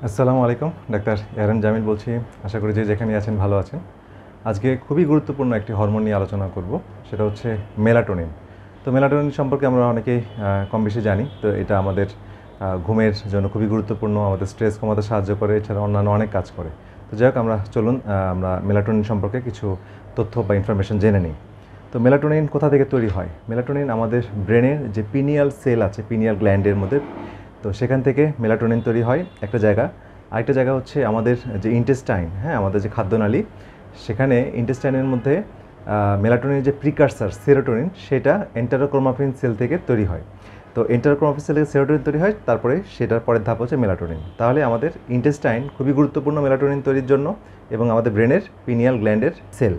আসসালামু আলাইকুম, ডাক্তার এহরান জামিল বলছি। আশা করি যে যেখানে আছেন ভালো আছেন। আজকে খুবই গুরুত্বপূর্ণ একটি হরমোন নিয়ে আলোচনা করব, সেটা হচ্ছে মেলাটোনিন। তো মেলাটোনিন সম্পর্কে আমরা অনেকেই কম বেশি জানি। তো এটা আমাদের ঘুমের জন্য খুবই গুরুত্বপূর্ণ, আমাদের স্ট্রেস কমাতে সাহায্য করে, এছাড়া অন্যান্য অনেক কাজ করে। তো যাই হোক, চলুন আমরা মেলাটোনিন সম্পর্কে কিছু তথ্য বা ইনফরমেশন জেনে নিই। তো মেলাটোনিন কোথা থেকে তৈরি হয়? মেলাটোনিন আমাদের ব্রেনের যে পিনিয়াল সেল আছে, পিনিয়াল গ্ল্যান্ডের মধ্যে, তো সেখান থেকে মেলাটোনিন তৈরি হয় একটা জায়গা। আরেকটা জায়গা হচ্ছে আমাদের যে ইন্টেস্টাইন, হ্যাঁ, আমাদের যে খাদ্যনালী, সেখানে ইন্টেস্টাইনের মধ্যে মেলাটোনিনের যে প্রিকারসার সেরোটোনিন, সেটা এন্টারোক্রোমাফিন সেল থেকে তৈরি হয়। তো এন্টারোক্রোমাফিন সেল থেকে সেরোটোনিন তৈরি হয়, তারপরে সেটার পরের ধাপ হচ্ছে মেলাটোনিন। তাহলে আমাদের ইন্টেস্টাইন খুবই গুরুত্বপূর্ণ মেলাটোনিন তৈরির জন্য, এবং আমাদের ব্রেনের পিনিয়াল গ্ল্যান্ডের সেল।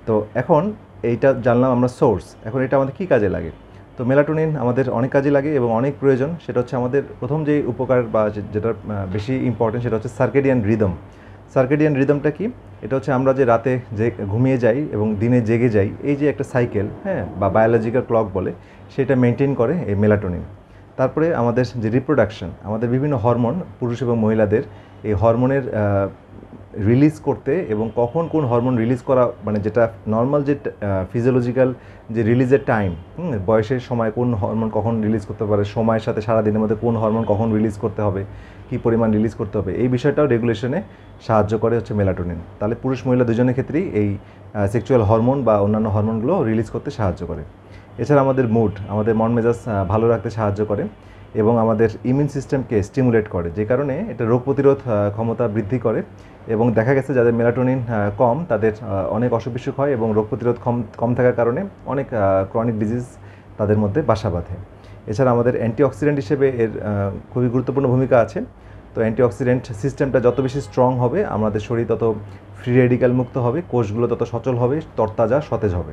তো এখন এইটা জানলাম আমরা সোর্স। এখন এটা আমাদের কী কাজে লাগে? তো মেলাটোনিন আমাদের অনেক কাজে লাগে এবং অনেক প্রয়োজন। সেটা হচ্ছে আমাদের প্রথম যে উপকার বা যেটা বেশি ইম্পর্টেন্ট, সেটা হচ্ছে সার্কেডিয়ান রিদম। সার্কেডিয়ান রিদমটা কি? এটা হচ্ছে আমরা যে রাতে যে ঘুমিয়ে যাই এবং দিনে জেগে যাই, এই যে একটা সাইকেল, হ্যাঁ, বা বায়োলজিক্যাল ক্লক বলে, সেটা মেনটেন করে এই মেলাটোনিন। তারপরে আমাদের যে রিপ্রোডাকশন, আমাদের বিভিন্ন হরমোন, পুরুষ এবং মহিলাদের এই হরমোনের রিলিজ করতে, এবং কখন কোন হরমোন রিলিজ করা, মানে যেটা নর্মাল যে ফিজিওলজিক্যাল যে রিলিজের টাইম, বয়সের সময় কোন হরমোন কখন রিলিজ করতে পারে, সময়ের সাথে সারাদিনের মধ্যে কোন হরমোন কখন রিলিজ করতে হবে, কী পরিমাণ রিলিজ করতে হবে, এই বিষয়টাও রেগুলেশনে সাহায্য করে হচ্ছে মেলাটোনিন। তাহলে পুরুষ মহিলা দুজনের ক্ষেত্রেই এই সেক্সুয়াল হরমোন বা অন্যান্য হরমোনগুলো রিলিজ করতে সাহায্য করে। এছাড়া আমাদের মুড, আমাদের মন মেজাজ ভালো রাখতে সাহায্য করে, এবং আমাদের ইমিউন সিস্টেমকে স্টিমুলেট করে, যে কারণে এটা রোগ প্রতিরোধ ক্ষমতা বৃদ্ধি করে। এবং দেখা গেছে যাদের মেলাটোনিন কম, তাদের অনেক অসুখ বিসুখ হয়, এবং রোগ প্রতিরোধ কম থাকার কারণে অনেক ক্রনিক ডিজিজ তাদের মধ্যে বাসা বাঁধে। এছাড়া আমাদের অ্যান্টিঅক্সিডেন্ট হিসেবে এর খুবই গুরুত্বপূর্ণ ভূমিকা আছে। তো অ্যান্টিঅক্সিডেন্ট সিস্টেমটা যত বেশি স্ট্রং হবে, আমাদের শরীর তত ফ্রি রেডিক্যাল মুক্ত হবে, কোষগুলো তত সচল হবে, তরতাজা সতেজ হবে।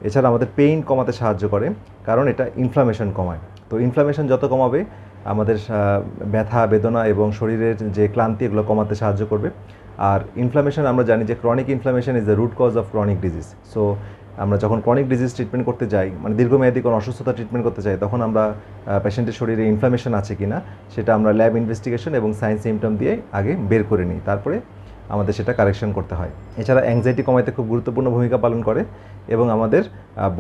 এছাড়া আমাদের পেইন কমাতে সাহায্য করে, কারণ এটা ইনফ্লামেশন কমায়। তো ইনফ্লামেশন যত কমাবে, আমাদের ব্যথা বেদনা এবং শরীরের যে ক্লান্তি, এগুলো কমাতে সাহায্য করবে। আর ইনফ্লামেশন আমরা জানি যে chronic inflammation is the root cause of chronic disease. So আমরা যখন ক্রনিক ডিজিজ ট্রিটমেন্ট করতে যাই, মানে দীর্ঘমেয়াদী কোনো অসুস্থতা ট্রিটমেন্ট করতে চাই, তখন আমরা পেশেন্টের শরীরে ইনফ্লামেশন আছে কি না, সেটা আমরা ল্যাব ইনভেস্টিগেশন এবং সায়েন্স সিমটম দিয়ে আগে বের করে নিই, তারপরে আমাদের সেটা কারেকশন করতে হয়। এছাড়া অ্যাংজাইটি কমাইতে খুব গুরুত্বপূর্ণ ভূমিকা পালন করে, এবং আমাদের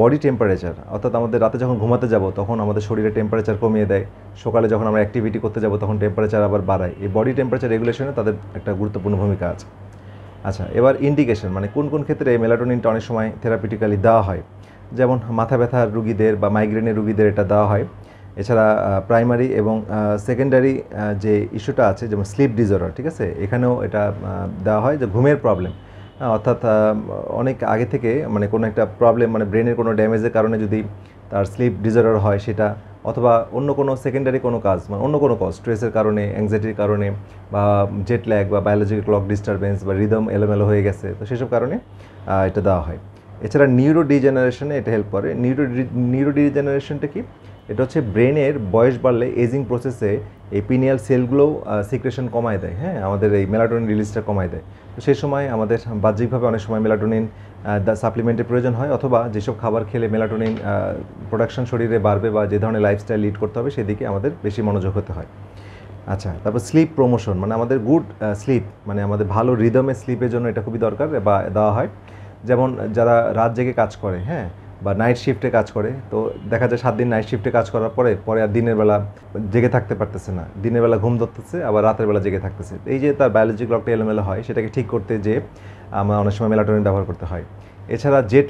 বডি টেম্পারেচার, অর্থাৎ আমাদের রাতে যখন ঘুমাতে যাব তখন আমাদের শরীরে টেম্পারেচার কমিয়ে দেয়, সকালে যখন আমরা অ্যাক্টিভিটি করতে যাব তখন টেম্পারেচার আবার বাড়ায়। এই বডি টেম্পারেচার রেগুলেশনে তাদের একটা গুরুত্বপূর্ণ ভূমিকা আছে। আচ্ছা, এবার ইন্ডিকেশন, মানে কোন কোন ক্ষেত্রে মেলাটোনিনটা অনেক সময় থেরাপিউটিক্যালি দেওয়া হয়। যেমন মাথা ব্যথার রুগীদের বা মাইগ্রেনের রুগীদের এটা দেওয়া হয়। এছাড়া প্রাইমারি এবং সেকেন্ডারি যে ইস্যুটা আছে, যেমন স্লিপ ডিসঅর্ডার, ঠিক আছে, এখানেও এটা দেওয়া হয়, যে ঘুমের প্রবলেম, অর্থাৎ অনেক আগে থেকে, মানে কোনো একটা প্রবলেম, মানে ব্রেনের কোনো ড্যামেজের কারণে যদি তার স্লিপ ডিসঅর্ডার হয় সেটা, অথবা অন্য কোনো সেকেন্ডারি কোনো কাজ, মানে অন্য কোনো কজ, স্ট্রেসের কারণে, অ্যাংজাইটির কারণে, বা জেট ল্যাগ বা বায়োলজিক্যাল ক্লক ডিস্টারবেন্স বা রিদম এলোমেলো হয়ে গেছে, তো সেসব কারণে এটা দেওয়া হয়। এছাড়া নিউরো ডিজেনারেশনে এটা হেল্প করে। নিউরো ডিজেনারেশনটা কি? এটা হচ্ছে ব্রেনের বয়স বাড়লে, এজিং প্রসেসে এই পিনিয়াল সেলগুলোও সিক্রেশন কমায় দেয়, হ্যাঁ, আমাদের এই মেলাটোনিন রিলিজটা কমায় দেয়। তো সেই সময় আমাদের বাহ্যিকভাবে অনেক সময় মেলাটোনিন সাপ্লিমেন্টের প্রয়োজন হয়, অথবা যেসব খাবার খেলে মেলাটোনিন প্রোডাকশন শরীরে বাড়বে, বা যে ধরনের লাইফস্টাইল লিড করতে হবে, সেদিকে আমাদের বেশি মনোযোগ হতে হয়। আচ্ছা, তারপর স্লিপ প্রমোশন, মানে আমাদের গুড স্লিপ, মানে আমাদের ভালো রিদমে স্লিপের জন্য এটা খুবই দরকার বা দেওয়া হয়। যেমন যারা রাত জেগে কাজ করে, হ্যাঁ, বা নাইট শিফটে কাজ করে, তো দেখা যায় 7 দিন নাইট শিফটে কাজ করার পরে পরে আর দিনের বেলা জেগে থাকতে পারতেছে না, দিনের বেলা ঘুম ধরতেছে, আবার রাতের বেলা জেগে থাকতেছে। এই যে তার বায়োলজি ক্লকটা এলোমেলো হয়, সেটাকে ঠিক করতে যে আমরা অনেক সময় মেলাটোনিন ব্যবহার করতে হয়। এছাড়া জেট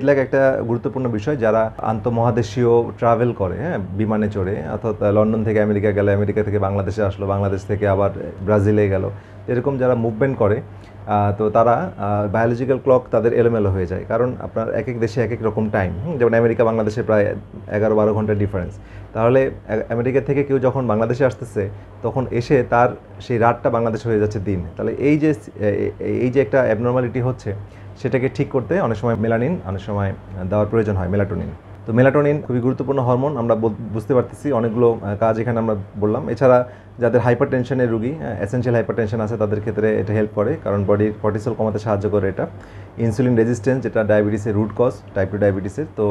ল্যাগ একটা গুরুত্বপূর্ণ বিষয়। যারা আন্তঃমহাদেশীয় ট্রাভেল করে, হ্যাঁ, বিমানে চড়ে, অর্থাৎ লন্ডন থেকে আমেরিকা গেল, আমেরিকা থেকে বাংলাদেশে আসলো, বাংলাদেশ থেকে আবার ব্রাজিলে গেল, এরকম যারা মুভমেন্ট করে, তো তারা বায়োলজিক্যাল ক্লক তাদের এলোমেলো হয়ে যায়, কারণ আপনার এক এক দেশে এক এক রকম টাইম, যেমন আমেরিকা বাংলাদেশে প্রায় 11-12 ঘন্টার ডিফারেন্স। তাহলে আমেরিকা থেকে কেউ যখন বাংলাদেশে আসতেছে, তখন এসে তার সেই রাতটা বাংলাদেশে হয়ে যাচ্ছে দিন। তাহলে এই যে একটা অ্যাবনর্মালিটি হচ্ছে, সেটাকে ঠিক করতে অনেক সময় অনেক সময় দেওয়ার প্রয়োজন হয়, মেলাটোনিন। তো মেলাটোনিন খুবই গুরুত্বপূর্ণ হরমোন, আমরা বুঝতে পারতেছি, অনেকগুলো কাজ এখানে আমরা বললাম। এছাড়া যাদের হাইপার টেনশনের রুগী, এসেনশিয়াল হাইপার টেনশন আছে, তাদের ক্ষেত্রে এটা হেল্প করে, কারণ বডির কর্টিসল কমাতে সাহায্য করে এটা। ইনসুলিন রেজিস্ট্যান্স, যেটা ডায়াবেটিসের রুট কজ, টাইপ 2 ডায়াবেটিসের, তো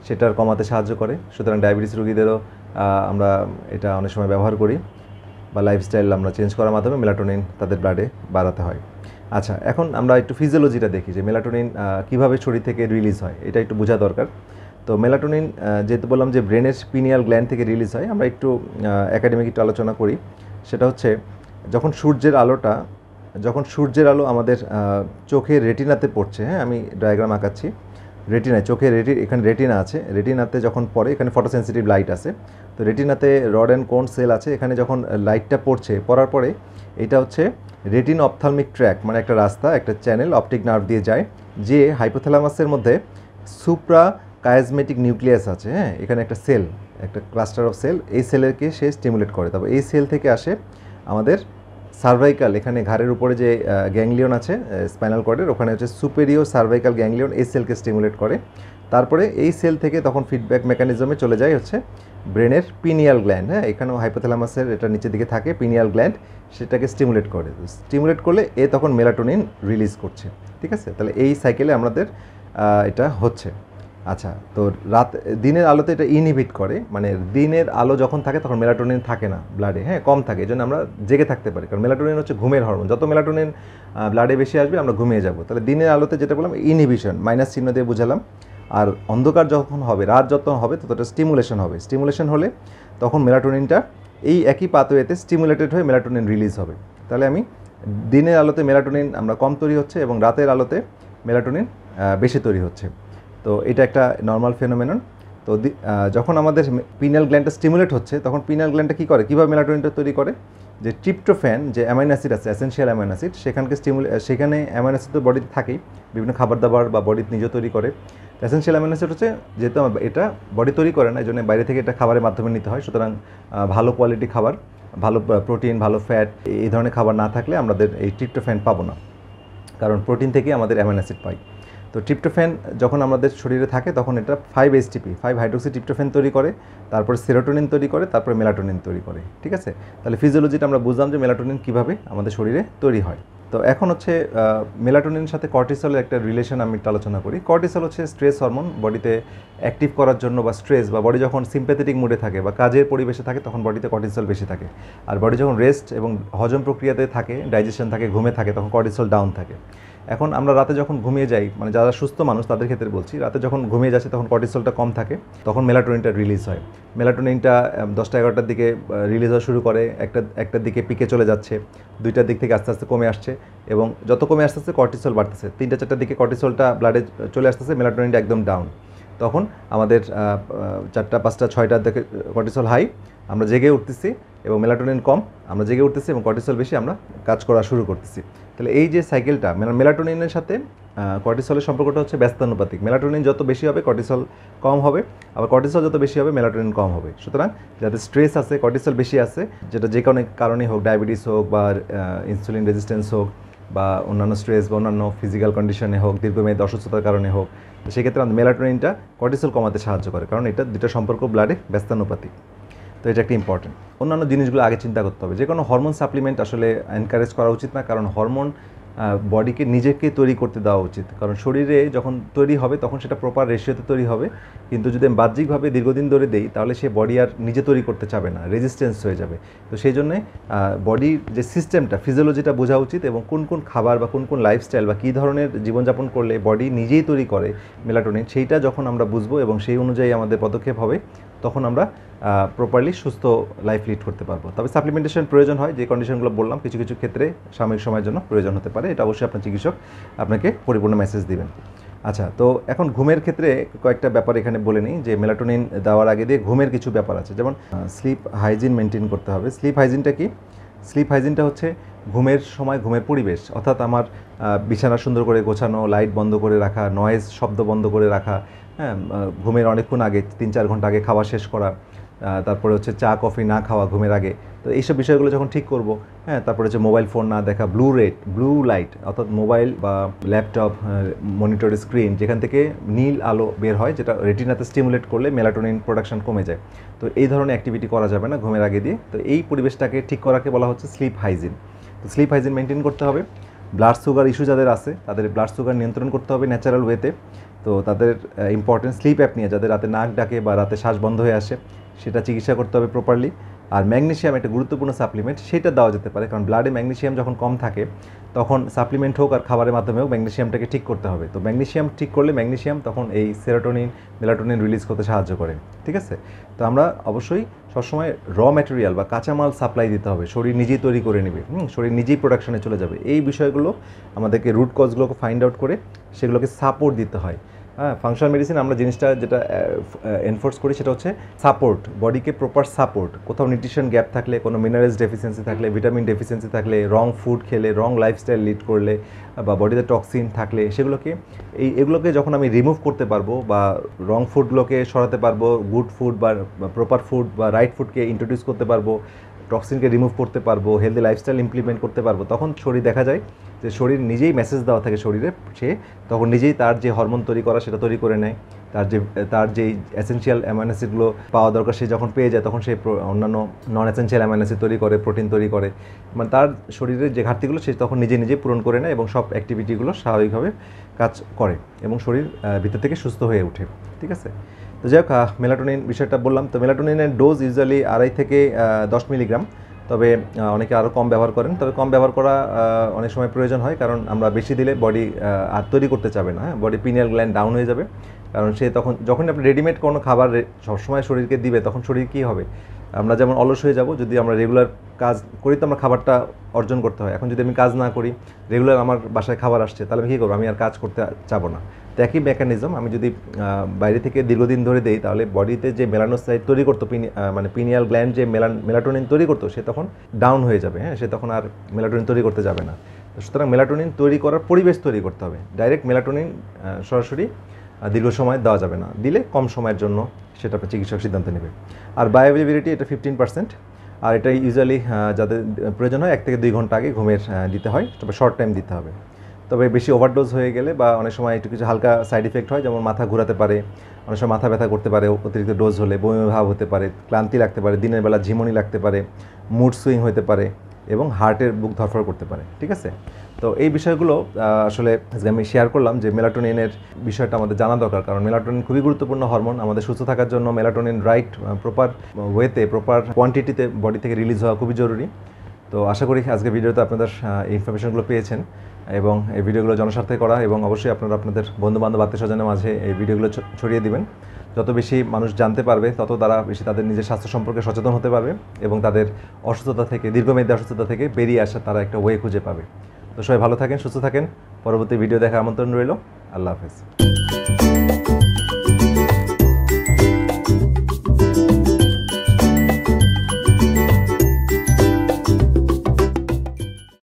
সেটার কমাতে সাহায্য করে। সুতরাং ডায়াবেটিস রুগীদেরও আমরা এটা অনেক সময় ব্যবহার করি। বা লাইফস্টাইল আমরা চেঞ্জ করার মাধ্যমে মেলাটোনিন তাদের ব্লাডে বাড়াতে হয়। আচ্ছা, এখন আমরা একটু ফিজিওলজিটা দেখি যে মেলাটোনিন কীভাবে শরীর থেকে রিলিজ হয়, এটা একটু বোঝা দরকার। তো মেলাটোনিন যেহেতু বললাম যে ব্রেনের পিনিয়াল গ্ল্যান্ড থেকে রিলিজ হয়, আমরা একটু একাডেমিক একটু আলোচনা করি। সেটা হচ্ছে যখন সূর্যের আলো আমাদের চোখের রেটিনাতে পড়ছে, হ্যাঁ আমি ডায়াগ্রাম আঁকাচ্ছি, রেটিনায় চোখের এখানে রেটিনা আছে, রেটিনাতে যখন পড়ে এখানে ফটোসেন্সিটিভ লাইট আছে, তো রেটিনাতে রড অ্যান্ড কোন সেল আছে, এখানে যখন লাইটটা পড়ার পরে এটা হচ্ছে রেটিন অপথ্যালমিক ট্র্যাক, মানে একটা রাস্তা, একটা চ্যানেল অপটিক নার্ভ দিয়ে যায়, যে হাইপোথ্যালামাসের মধ্যে সুপ্রা কায়াজমেটিক নিউক্লিয়াস আছে, হ্যাঁ এখানে একটা সেল, একটা ক্লাস্টার অফ সেল, এই সেলেরকে সে স্টিমুলেট করে। তারপর এই সেল থেকে আসে আমাদের সার্ভাইকাল, এখানে ঘাড়ের উপরে যে গ্যাংলিয়ন আছে স্পাইনাল কর্ডের, ওখানে হচ্ছে সুপেরিয়র সার্ভাইকাল গ্যাংলিয়ন, এই সেলকে স্টিমুলেট করে। তারপরে এই সেল থেকে তখন ফিডব্যাক মেকানিজমে চলে যায় হচ্ছে ব্রেনের পিনিয়াল গ্ল্যান্ড, হ্যাঁ এখানেও হাইপোথ্যালামাসের এটা নিচের দিকে থাকে পিনিয়াল গ্ল্যান্ড, সেটাকে স্টিমুলেট করলে এ তখন মেলাটোনিন রিলিজ করছে। ঠিক আছে, তাহলে এই সাইকেলে আমাদের এটা হচ্ছে। আচ্ছা, তো দিনের আলোতে এটা ইনহিবিট করে, মানে দিনের আলো যখন থাকে তখন মেলাটোনিন থাকে না ব্লাডে, হ্যাঁ কম থাকে, এই জন্য আমরা জেগে থাকতে পারি, কারণ মেলাটোনিন হচ্ছে ঘুমের হরমোন, যত মেলাটোনিন ব্লাডে বেশি আসবে আমরা ঘুমিয়ে যাব। তাহলে দিনের আলোতে যেটা বললাম ইনহিবিশন, মাইনাস চিহ্ন দিয়ে বুঝালাম। আর অন্ধকার যখন হবে, রাত যত হবে ততটা স্টিমুলেশন হবে, স্টিমুলেশন হলে তখন মেলাটোনিনটা এই একই পাথওয়েতে স্টিমুলেটেড হয়ে মেলাটোনিন রিলিজ হবে। তাহলে আমি দিনের আলোতে মেলাটোনিন আমরা কম তৈরি হচ্ছে এবং রাতের আলোতে মেলাটোনিন বেশি তৈরি হচ্ছে। তো এটা একটা নর্মাল ফেনোমেনন। তো যখন আমাদের পিনিয়াল গ্ল্যান্ডটা স্টিমুলেট হচ্ছে তখন পিনিয়াল গ্ল্যান্ডটা কী করে, কীভাবে মেলাটোনিনটা তৈরি করে, যে ট্রিপ্টোফ্যান যে অ্যামাইনো অ্যাসিড আছে, এসেনশিয়াল অ্যামাইনো অ্যাসিড, সেখানে অ্যামাইনো অ্যাসিড তো বডিতে থাকেই, বিভিন্ন খাবার দাবার বা বডি নিজে তৈরি করে। এসেনশিয়াল অ্যামাইনো অ্যাসিড হচ্ছে, যেহেতু এটা বডি তৈরি করে না, এই জন্য বাইরে থেকে এটা খাবারের মাধ্যমে নিতে হয়। সুতরাং ভালো কোয়ালিটি খাবার, ভালো প্রোটিন, ভালো ফ্যাট, এই ধরনের খাবার না থাকলে আমাদের এই ট্রিপ্টোফ্যান পাবো না, কারণ প্রোটিন থেকেই আমাদের অ্যামাইনো অ্যাসিড পাই। তো ট্রিপ্টোফ্যান যখন আমাদের শরীরে থাকে তখন এটা 5-HTP 5-হাইড্রোক্সি ট্রিপ্টোফ্যান তৈরি করে, তারপরে সেরোটোনিন তৈরি করে, তারপরে মেলাটোনিন তৈরি করে। ঠিক আছে, তাহলে ফিজিওলজিটা আমরা বুঝলাম যে মেলাটোনিন কীভাবে আমাদের শরীরে তৈরি হয়। তো এখন হচ্ছে মেলাটোনিনের সাথে কর্টিসলের একটা রিলেশন আমি একটু আলোচনা করি। কর্টিসল হচ্ছে স্ট্রেস হরমোন, বডিতে অ্যাক্টিভ করার জন্য বা স্ট্রেস বা বডি যখন সিম্প্যাথেটিক মুডে থাকে বা কাজের পরিবেশে থাকে তখন বডিতে কর্টিসল বেশি থাকে। আর বডি যখন রেস্ট এবং হজম প্রক্রিয়াতে থাকে, ডাইজেশন থাকে, ঘুমে থাকে, তখন কর্টিসল ডাউন থাকে। এখন আমরা রাতে যখন ঘুমিয়ে যাই, মানে যারা সুস্থ মানুষ তাদের ক্ষেত্রে বলছি, রাতে যখন ঘুমিয়ে যাচ্ছে তখন কর্টিসলটা কম থাকে, তখন মেলাটোনিনটা রিলিজ হয়। মেলাটোনিনটা 10টা-11টার দিকে রিলিজ হওয়া শুরু করে, একটার দিকে পিকে চলে যাচ্ছে, 2টার দিক থেকে আস্তে আস্তে কমে আসছে, এবং যত কমে আসতেছে কর্টিসল বাড়তেছে, 3টা-4টার দিকে কর্টিসলটা ব্লাডে চলে আসতেছে, মেলাটোনিনটা একদম ডাউন। তখন আমাদের 4টা, 5টা, 6টার দিকে কর্টিসল হাই, আমরা জেগে উঠতেছি এবং মেলাটোনিন কম, আমরা জেগে উঠতেছি এবং কর্টিসল বেশি, আমরা কাজ করা শুরু করতেছি। তাহলে এই যে সাইকেলটা, মেলাটোনিনের সাথে কর্টিসলের সম্পর্কটা হচ্ছে ব্যস্তানুপাতিক। মেলাটোনিন যত বেশি হবে কর্টিসল কম হবে, আবার কর্টিসল যত বেশি হবে মেলাটোনিন কম হবে। সুতরাং যাদের স্ট্রেস আছে, কর্টিসল বেশি আছে, যেটা যে কোনো কারণে হোক, ডায়াবেটিস হোক বা ইনসুলিন রেজিস্ট্যান্স হোক বা অন্যান্য স্ট্রেস বা অন্যান্য ফিজিক্যাল কন্ডিশনে হোক, দীর্ঘমেয়াদী অসুস্থতার কারণে হোক, তো সেক্ষেত্রে আমাদের মেলাটোনিনটা কর্টিসল কমাতে সাহায্য করে, কারণ এটা দুটো সম্পর্ক ব্লাডে ব্যস্তানুপাতিক। তো এটা একটা ইম্পর্টেন্ট। অন্যান্য জিনিসগুলো আগে চিন্তা করতে হবে। যে কোনো হরমোন সাপ্লিমেন্ট আসলে এনকারেজ করা উচিত না, কারণ হরমোন বডিকে নিজেকে তৈরি করতে দেওয়া উচিত, কারণ শরীরে যখন তৈরি হবে তখন সেটা প্রপার রেশিওতে তৈরি হবে, কিন্তু যদি আমি বাহ্যিকভাবে দীর্ঘদিন ধরে দেই তাহলে সে বডি আর নিজে তৈরি করতে চাবে না, রেজিস্ট্যান্স হয়ে যাবে। তো সেই জন্যে বডির যে সিস্টেমটা, ফিজিওলজিটা বোঝা উচিত, এবং কোন কোন খাবার বা কোন কোন লাইফস্টাইল বা কী ধরনের জীবনযাপন করলে বডি নিজেই তৈরি করে মেলাটোনিন, সেইটা যখন আমরা বুঝবো এবং সেই অনুযায়ী আমাদের পদক্ষেপ হবে, তখন আমরা প্রপারলি সুস্থ লাইফ লিড করতে পারবো। তবে সাপ্লিমেন্টেশন প্রয়োজন হয়, যে কন্ডিশনগুলো বললাম, কিছু কিছু ক্ষেত্রে সাময়িক সময়ের জন্য প্রয়োজন হতে পারে, এটা অবশ্যই আপনার চিকিৎসক আপনাকে পরিপূর্ণ মেসেজ দিবেন। আচ্ছা, তো এখন ঘুমের ক্ষেত্রে কয়েকটা ব্যাপার এখানে বলে নিই, যে মেলাটোনিন দেওয়ার আগে দিয়ে ঘুমের কিছু ব্যাপার আছে, যেমন স্লিপ হাইজিন মেনটেন করতে হবে। স্লিপ হাইজিনটা কি? স্লিপ হাইজিনটা হচ্ছে ঘুমের সময় ঘুমের পরিবেশ, অর্থাৎ আমার বিছানা সুন্দর করে গোছানো, লাইট বন্ধ করে রাখা, নয়েজ শব্দ বন্ধ করে রাখা, হ্যাঁ ঘুমের অনেকক্ষণ আগে, 3-4 ঘন্টা আগে খাওয়া শেষ করা, তারপরে হচ্ছে চা কফি না খাওয়া ঘুমের আগে। তো এইসব বিষয়গুলো যখন ঠিক করব, হ্যাঁ তারপরে হচ্ছে মোবাইল ফোন না দেখা, ব্লু লাইট অর্থাৎ মোবাইল বা ল্যাপটপ, মনিটর স্ক্রিন, যেখান থেকে নীল আলো বের হয়, যেটা রেটিনাতে স্টিমুলেট করলে মেলাটোনিন প্রোডাকশন কমে যায়। তো এই ধরনের অ্যাক্টিভিটি করা যাবে না ঘুমের আগে দিয়ে। তো এই পরিবেশটাকে ঠিক করাকে বলা হচ্ছে স্লিপ হাইজিন। তো স্লিপ হাইজিন মেনটেন করতে হবে। ব্লাড সুগার ইস্যু যাদের আছে তাদের ব্লাড সুগার নিয়ন্ত্রণ করতে হবে ন্যাচারাল ওয়েতে। তো তাদের ইম্পর্টেন্ট স্লিপ অ্যাপনিয়া, যাদের রাতে নাক ডাকে বা রাতে শ্বাস বন্ধ হয়ে আসে, সেটা চিকিৎসা করতে হবে প্রপারলি। আর ম্যাগনেসিয়াম একটা গুরুত্বপূর্ণ সাপ্লিমেন্ট, সেটা দেওয়া যেতে পারে, কারণ ব্লাডে ম্যাগনেসিয়াম যখন কম থাকে তখন সাপ্লিমেন্ট হোক আর খাবারের মাধ্যমে হোক ম্যাগনেসিয়ামটাকে ঠিক করতে হবে। তো ম্যাগনেসিয়াম ঠিক করলে ম্যাগনেসিয়াম তখন এই সেরোটোনিন মেলাটোনিন রিলিজ করতে সাহায্য করে। ঠিক আছে, তো আমরা অবশ্যই সবসময় র ম্যাটেরিয়াল বা কাঁচামাল সাপ্লাই দিতে হবে, শরীর নিজেই তৈরি করে নেবে, শরীর নিজেই প্রোডাকশনে চলে যাবে। এই বিষয়গুলো আমাদেরকে রুট কজগুলোকে ফাইন্ড আউট করে সেগুলোকে সাপোর্ট দিতে হয়। হ্যাঁ, ফাংশনাল মেডিসিন আমরা জিনিসটা যেটা এনফোর্স করি সেটা হচ্ছে সাপোর্ট, বডিকে প্রপার সাপোর্ট। কোথাও নিউট্রিশন গ্যাপ থাকলে, কোনো মিনারেলস ডেফিসিয়েন্সি থাকলে, ভিটামিন ডেফিসিয়েন্সি থাকলে, রং ফুড খেলে, রং লাইফস্টাইল লিড করলে বা বডিতে টক্সিন থাকলে এগুলোকে যখন আমি রিমুভ করতে পারবো বা রং ফুডগুলোকে সরাতে পারবো, গুড ফুড বা প্রপার ফুড বা রাইট ফুডকে ইন্ট্রোডিউস করতে পারবো, টক্সিনকে রিমুভ করতে পারবো, হেলদি লাইফস্টাইল ইমপ্লিমেন্ট করতে পারবো, তখন শরীর দেখা যায় যে শরীর নিজেই মেসেজ দেওয়া থাকে শরীরে, সে তখন নিজেই তার যে হরমোন তৈরি করা সেটা তৈরি করে নেয়। তার যেই এসেনশিয়াল অ্যামাইনো অ্যাসিডগুলো পাওয়া দরকার সে যখন পেয়ে যায় তখন সে অন্যান্য নন এসেনশিয়াল অ্যামাইনো অ্যাসিড তৈরি করে, প্রোটিন তৈরি করে, মানে তার শরীরের যে ঘাটতিগুলো সে তখন নিজেই পূরণ করে নেয় এবং সব অ্যাক্টিভিটিগুলো স্বাভাবিকভাবে কাজ করে এবং শরীর ভিতর থেকে সুস্থ হয়ে ওঠে। ঠিক আছে, তো যাই হোক, মেলাটোনিন বিষয়টা বললাম। তো মেলাটোনিনের ডোজ ইউজুয়ালি 2.5 থেকে 10 মিলিগ্রাম, তবে অনেকে আরও কম ব্যবহার করেন। তবে কম ব্যবহার করা অনেক সময় প্রয়োজন হয়, কারণ আমরা বেশি দিলে বডি আর তৈরি করতে চাবে না, বডি পিনিয়াল গ্ল্যান্ড ডাউন হয়ে যাবে। কারণ সে যখন আপনি রেডিমেড কোনো খাবার সবসময় শরীরকে দিবে তখন শরীর কী হবে, আমরা যেমন অলস হয়ে যাব। যদি আমরা রেগুলার কাজ করি তো আমরা খাবারটা অর্জন করতে হয়। এখন যদি আমি কাজ না করি, রেগুলার আমার বাসায় খাবার আসছে, তাহলে আমি কী করবো, আমি আর কাজ করতে চাবো না। তো একই মেকানিজম আমি যদি বাইরে থেকে দীর্ঘদিন ধরে দেই, তাহলে বডিতে যে মেলানোসাইট তৈরি করতো, মানে পিনিয়াল গ্ল্যান্ড যে মেলাটোনিন তৈরি করতো, সে তখন ডাউন হয়ে যাবে। হ্যাঁ, সে তখন আর মেলাটোনিন তৈরি করতে যাবে না। সুতরাং মেলাটোনিন তৈরি করার পরিবেশ তৈরি করতে হবে। ডাইরেক্ট মেলাটোনিন সরাসরি দীর্ঘ সময় দেওয়া যাবে না, দিলে কম সময়ের জন্য সেটা চিকিৎসক সিদ্ধান্ত নেবে। আর বায়োঅ্যাভেলেবিলিটি এটা 15%, আর এটা ইউজুয়ালি যাদের প্রয়োজন হয় 1 থেকে 2 ঘন্টা আগে ঘুমের দিতে হয়, তবে শর্ট টাইম দিতে হবে। তবে বেশি ওভারডোজ হয়ে গেলে বা অনেক সময় একটু কিছু হালকা সাইড ইফেক্ট হয়, যেমন মাথা ঘোরাতে পারে, অনেক সময় মাথা ব্যথা করতে পারে, অতিরিক্ত ডোজ হলে বমি ভাব হতে পারে, ক্লান্তি লাগতে পারে, দিনের বেলা ঝিমুনি লাগতে পারে, মুড সুইং হতে পারে এবং হার্টের বুক ধরফর করতে পারে। ঠিক আছে, তো এই বিষয়গুলো আসলে আজকে আমি শেয়ার করলাম যে মেলাটোনিনের বিষয়টা আমাদের জানা দরকার, কারণ মেলাটোনিন খুবই গুরুত্বপূর্ণ হরমোন। আমাদের সুস্থ থাকার জন্য মেলাটোনিন রাইট প্রপার ওয়েতে, প্রপার কোয়ান্টিটিতে বডি থেকে রিলিজ হওয়া খুবই জরুরি। তো আশা করি আজকে ভিডিওতে আপনাদের এই ইনফরমেশনগুলো পেয়েছেন এবং এই ভিডিওগুলো জনস্বার্থে করা, এবং অবশ্যই আপনারা আপনাদের বন্ধুবান্ধব আত্মীয়স্বজনের মাঝে এই ভিডিওগুলো ছড়িয়ে দিবেন। যত বেশি মানুষ জানতে পারবে তত তারা বেশি তাদের নিজের স্বাস্থ্য সম্পর্কে সচেতন হতে পারবে এবং তাদের অসুস্থতা থেকে, দীর্ঘমেয়াদী অসুস্থতা থেকে বেরিয়ে আসা তারা একটা ওয়ে খুঁজে পাবে। তো সবাই ভালো থাকেন, সুস্থ থাকেন। পরবর্তী ভিডিও দেখার আমন্ত্রণ রইল। আল্লাহ হাফেজ।